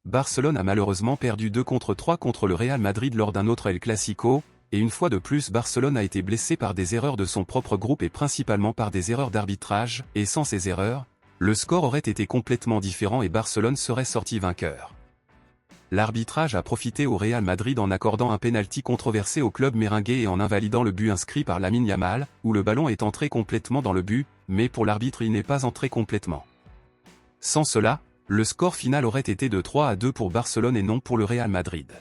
Barcelone a malheureusement perdu 2-3 contre le Real Madrid lors d'un autre El Clasico, et une fois de plus Barcelone a été blessé par des erreurs de son propre groupe et principalement par des erreurs d'arbitrage, et sans ces erreurs, le score aurait été complètement différent et Barcelone serait sorti vainqueur. L'arbitrage a profité au Real Madrid en accordant un pénalty controversé au club merengue et en invalidant le but inscrit par Lamine Yamal, où le ballon est entré complètement dans le but, mais pour l'arbitre il n'est pas entré complètement. Sans cela, le score final aurait été de 3-2 pour Barcelone et non pour le Real Madrid.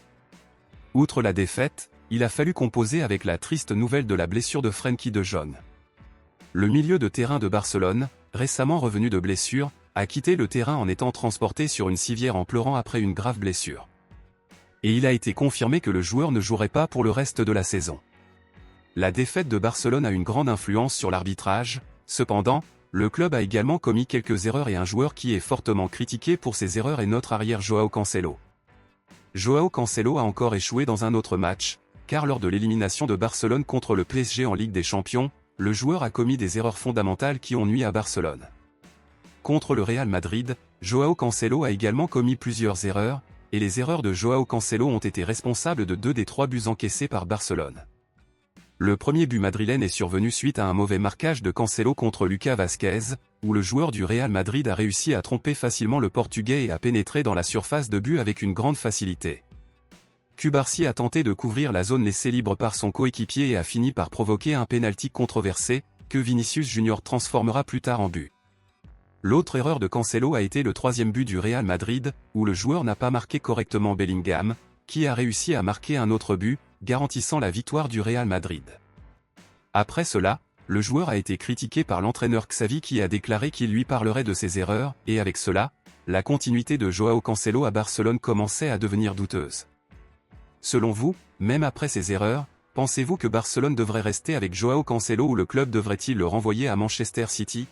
Outre la défaite, il a fallu composer avec la triste nouvelle de la blessure de Frenkie de Jong. Le milieu de terrain de Barcelone, récemment revenu de blessure, a quitté le terrain en étant transporté sur une civière en pleurant après une grave blessure. Et il a été confirmé que le joueur ne jouerait pas pour le reste de la saison. La défaite de Barcelone a une grande influence sur l'arbitrage, cependant, le club a également commis quelques erreurs et un joueur qui est fortement critiqué pour ses erreurs est notre arrière Joao Cancelo. Joao Cancelo a encore échoué dans un autre match, car lors de l'élimination de Barcelone contre le PSG en Ligue des Champions, le joueur a commis des erreurs fondamentales qui ont nui à Barcelone. Contre le Real Madrid, Joao Cancelo a également commis plusieurs erreurs, et les erreurs de Joao Cancelo ont été responsables de 2 des 3 buts encaissés par Barcelone. Le premier but madrilène est survenu suite à un mauvais marquage de Cancelo contre Lucas Vázquez, où le joueur du Real Madrid a réussi à tromper facilement le Portugais et a pénétré dans la surface de but avec une grande facilité. Cubarsí a tenté de couvrir la zone laissée libre par son coéquipier et a fini par provoquer un pénalty controversé, que Vinicius Junior transformera plus tard en but. L'autre erreur de Cancelo a été le 3e but du Real Madrid, où le joueur n'a pas marqué correctement Bellingham, qui a réussi à marquer un autre but, garantissant la victoire du Real Madrid. Après cela, le joueur a été critiqué par l'entraîneur Xavi qui a déclaré qu'il lui parlerait de ses erreurs, et avec cela, la continuité de Joao Cancelo à Barcelone commençait à devenir douteuse. Selon vous, même après ces erreurs, pensez-vous que Barcelone devrait rester avec Joao Cancelo ou le club devrait-il le renvoyer à Manchester City?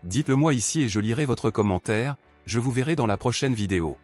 Dites-le moi ici et je lirai votre commentaire, je vous verrai dans la prochaine vidéo.